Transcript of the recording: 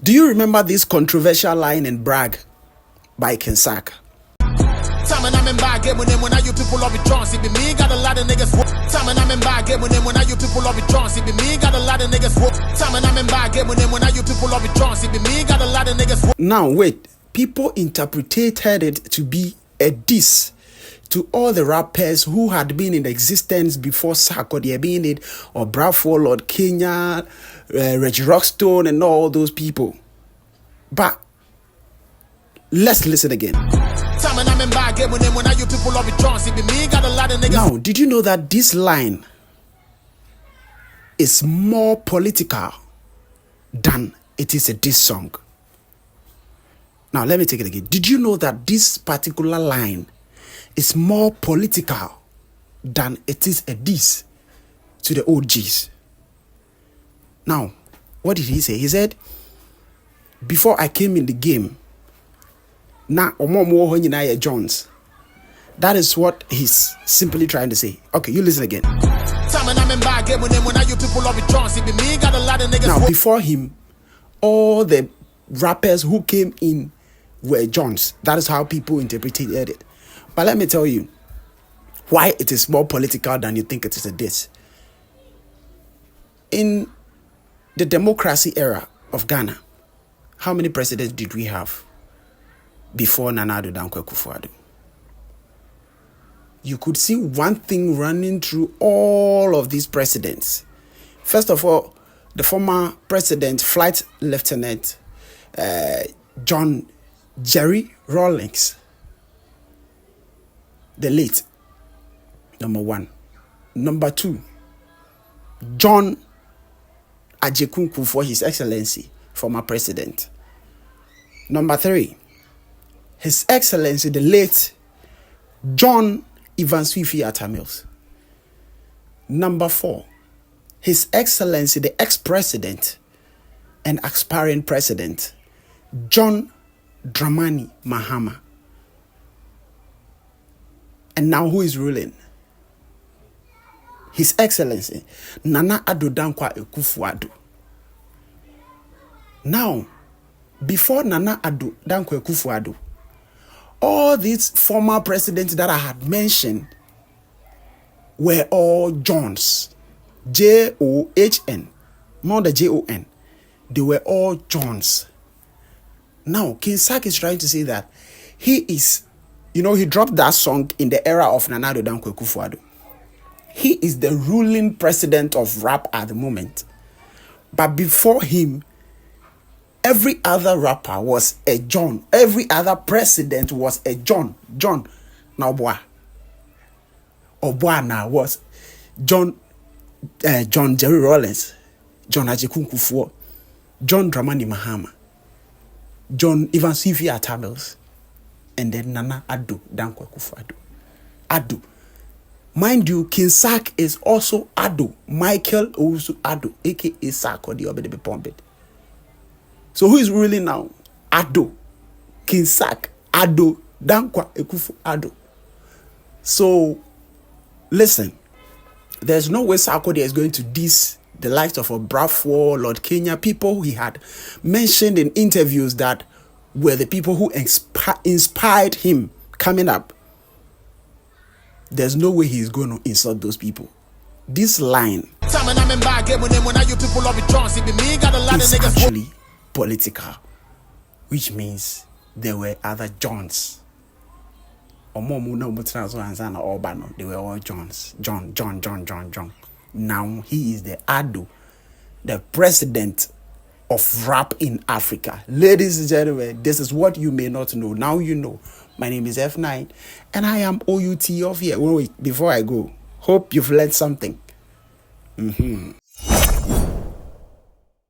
Do you remember this controversial line in Bragg by Sark? Time and I'm in bag when you people love it Jones, it be me got a lot of niggas. Time and I'm in bag when you people love it Jones, it be me got a lot of niggas. Time and I'm in bag when you people love it Jones, it be me got a lot of niggas. Now wait, people interpreted it to be a diss to all the rappers who had been in existence before Sarkodie being it, or Bradford, Lord Kenya, Reggie Rockstone, and all those people. But let's listen again. Now, did you know that this line is more political than it is a diss song? Now, let me take it again. Did you know that this particular line is more political than it is a diss to the OGs? Now, what did he say? He said, before I came in the game, na omo Jones. That is what he's simply trying to say. Okay, you listen again. Now, before him, all the rappers who came in were Jones. That is how people interpreted it. But let me tell you why it is more political than you think it is a diss. In the democracy era of Ghana, how many presidents did we have before Nana Addo Dankwa Akufo-Addo? You could see one thing running through all of these presidents. First of all, the former president, Flight Lieutenant John Jerry Rawlings, the late, number one. Number two, John Ajekun for His Excellency, former president. Number three, His Excellency, the late John Ivan Swifi Atamils. Number four, His Excellency, the ex-president and aspiring president, John Dramani Mahama. And now who is ruling? His Excellency, Nana Addo Dankwa Akufo-Addo. Now, before Nana Addo Dankwa Akufo-Addo, all these former presidents that I had mentioned were all Johns. John, not the Jon. They were all Johns. Now, Sark is trying to say that he is, he dropped that song in the era of Nana Addo Dankwa Akufo-Addo. He is the ruling president of rap at the moment. But before him, every other rapper was a John. Every other president was a John. John Naboa. Obuana was John Jerry Rawlings, John Ajekun Kufuor, John Dramani Mahama, John Ivan Swifi Atamils, and then Nana Addo Dankwa Akufo-Addo. Addo. Mind you, Sark is also Addo. Michael Owusu Addo, aka Sarkodie Obedebe Pombed. So who is ruling now? Addo. Sark, Addo, Dankwa Akufo-Addo. So, listen. There's no way Sarkodie is going to diss the likes of a Bradford, Lord Kenya, people he had mentioned in interviews that were the people who inspired him coming up. There's no way he's going to insult those people. This line is actually political, which means there were other Johns. They were all Johns. John. Now he is the Addo, the president of rap in Africa. Ladies and gentlemen, this is what you may not know. Now you know. My name is F9 and I am OUT of here. Wait, before I go, hope you've learned something.